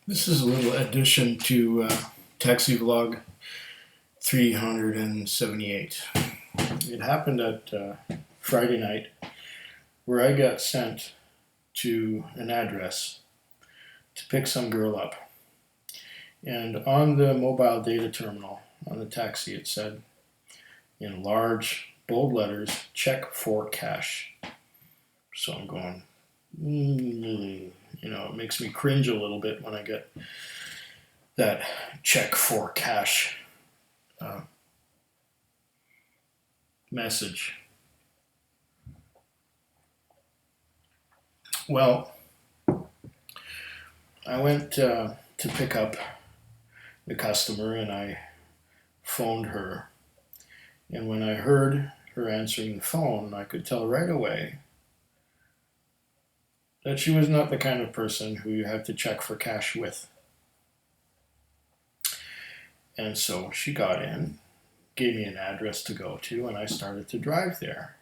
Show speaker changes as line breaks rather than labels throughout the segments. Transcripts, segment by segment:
This is a little addition to Taxi Vlog 378. It happened at Friday night where I got sent to an address to pick some girl up. And on the mobile data terminal on the taxi, it said in large, bold letters, check for cash. So I'm going, it makes me cringe a little bit when I get that check for cash message. Well, I went to pick up the customer and I phoned her. And when I heard her answering the phone, I could tell right away that she was not the kind of person who you have to check for cash with. And so she got in, gave me an address to go to, and I started to drive there.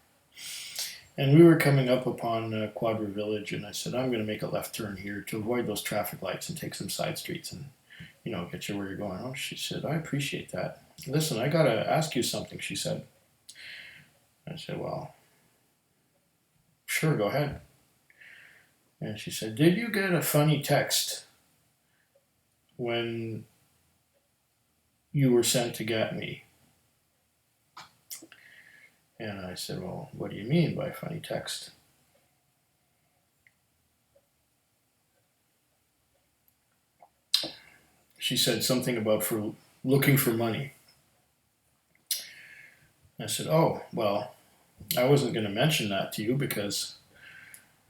And we were coming up upon Quadra Village, and I said, I'm going to make a left turn here to avoid those traffic lights and take some side streets and, get you where you're going. Oh, she said, I appreciate that. Listen, I got to ask you something, she said. I said, well, sure, go ahead. And she said, did you get a funny text when you were sent to get me? And I said, well, what do you mean by funny text? She said something about for looking for money. I said, oh, well, I wasn't going to mention that to you because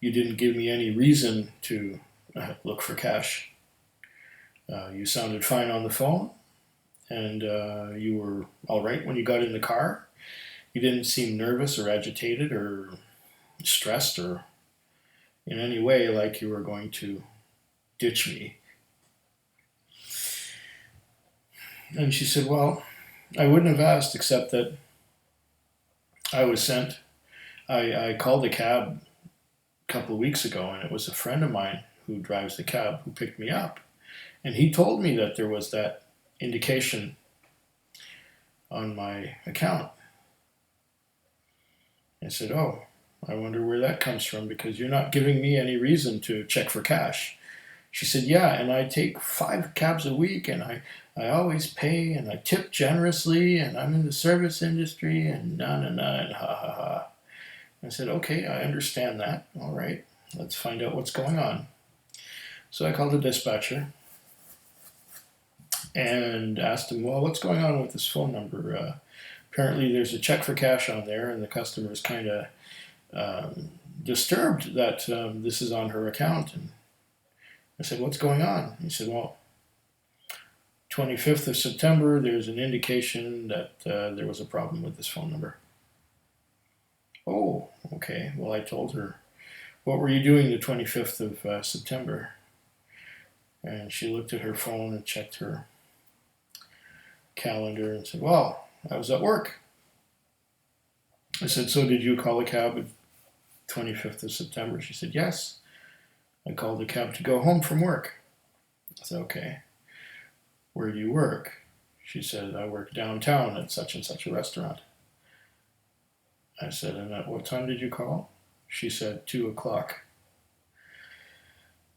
you didn't give me any reason to look for cash. You sounded fine on the phone, and you were all right when you got in the car. You didn't seem nervous or agitated or stressed or in any way like you were going to ditch me. And she said, well, I wouldn't have asked except that I was sent. I called a cab a couple of weeks ago, and it was a friend of mine who drives the cab who picked me up. And he told me that there was that indication on my account. I said, oh, I wonder where that comes from because you're not giving me any reason to check for cash. She said, yeah, and I take 5 cabs a week, and I always pay, and I tip generously, and I'm in the service industry, and and ha ha ha. I said, okay, I understand that. All right, let's find out what's going on. So I called the dispatcher and asked him, well, what's going on with this phone number? Apparently there's a check for cash on there, and the customer is kind of disturbed that this is on her account. And I said, what's going on? He said, well, 25th of September, there's an indication that there was a problem with this phone number. Oh, okay. Well, I told her, what were you doing the 25th of September? And she looked at her phone and checked her calendar and said, well, I was at work. I said, so did you call a cab at 25th of September? She said, yes. I called a cab to go home from work. I said, okay. Where do you work? She said, I work downtown at such and such a restaurant. I said, and at what time did you call? She said, 2 o'clock.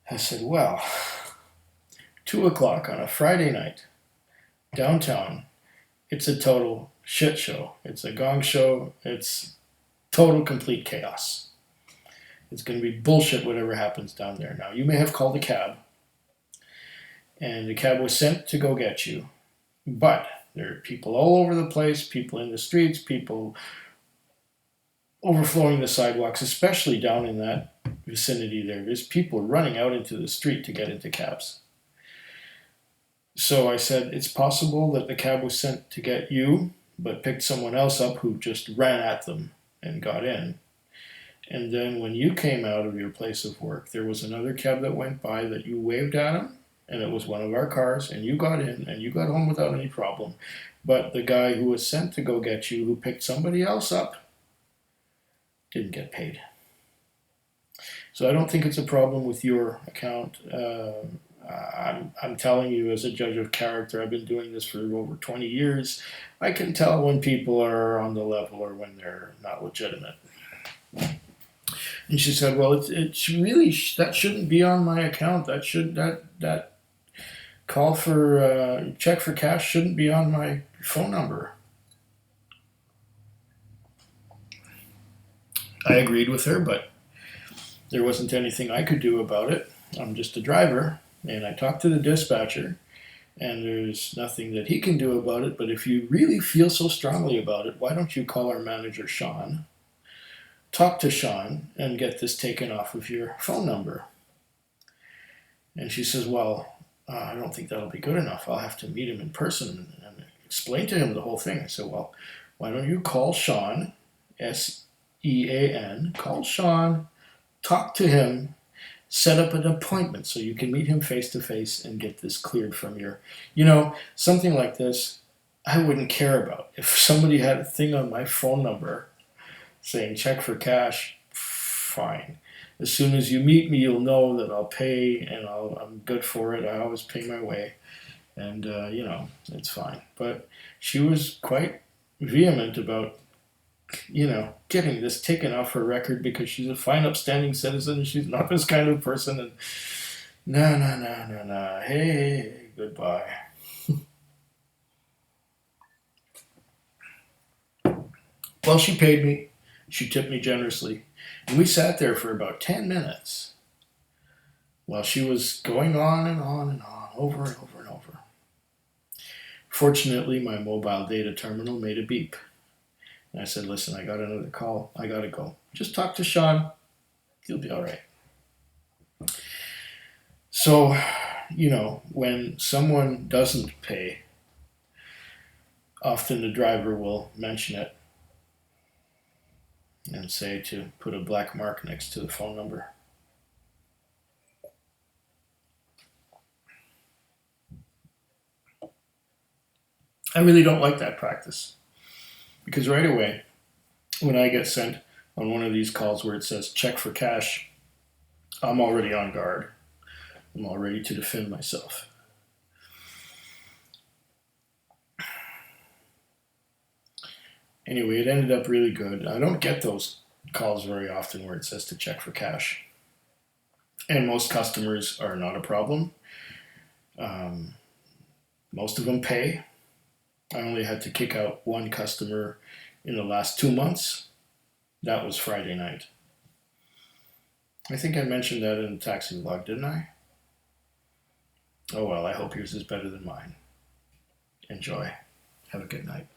I said, well, 2 o'clock on a Friday night, downtown, it's a total shit show. It's a gong show. It's total complete chaos. It's going to be bullshit whatever happens down there. Now, you may have called a cab, and the cab was sent to go get you, but there are people all over the place, people in the streets, people overflowing the sidewalks, especially down in that vicinity there. There's people running out into the street to get into cabs. So I said, it's possible that the cab was sent to get you, but picked someone else up who just ran at them and got in. And then when you came out of your place of work, there was another cab that went by that you waved at him, and it was one of our cars, and you got in, and you got home without any problem. But the guy who was sent to go get you, who picked somebody else up, didn't get paid. So I don't think it's a problem with your account. I'm telling you, as a judge of character, I've been doing this for over 20 years. I can tell when people are on the level or when they're not legitimate. And she said, "Well, it's really that shouldn't be on my account. That call for check for cash shouldn't be on my phone number." I agreed with her, but there wasn't anything I could do about it. I'm just a driver, and I talked to the dispatcher, and there's nothing that he can do about it. But if you really feel so strongly about it, why don't you call our manager, Sean, talk to Sean, and get this taken off of your phone number? And she says, "Well, I don't think that'll be good enough. I'll have to meet him in person and explain to him the whole thing." I said, "Well, why don't you call Sean, SEAN, call Sean, talk to him, set up an appointment so you can meet him face to face and get this cleared from your, something like this I wouldn't care about. If somebody had a thing on my phone number saying check for cash, fine. As soon as you meet me, you'll know that I'll pay and I'm good for it. I always pay my way. And, it's fine." But she was quite vehement about, getting this taken off her record because she's a fine, upstanding citizen and she's not this kind of person. And no. Hey, goodbye. Well, she paid me. She tipped me generously. And we sat there for about 10 minutes while she was going on and on and on, over and over and over. Fortunately, my mobile data terminal made a beep. And I said, "Listen, I got another call. I got to go. Just talk to Sean. He'll be all right." So, when someone doesn't pay, often the driver will mention it and say to put a black mark next to the phone number. I really don't like that practice because right away, when I get sent on one of these calls where it says check for cash, I'm already on guard. I'm all ready to defend myself. Anyway, it ended up really good. I don't get those calls very often where it says to check for cash. And most customers are not a problem. Most of them pay. I only had to kick out one customer in the last 2 months. That was Friday night. I think I mentioned that in the taxi vlog, didn't I? Oh well, I hope yours is better than mine. Enjoy. Have a good night.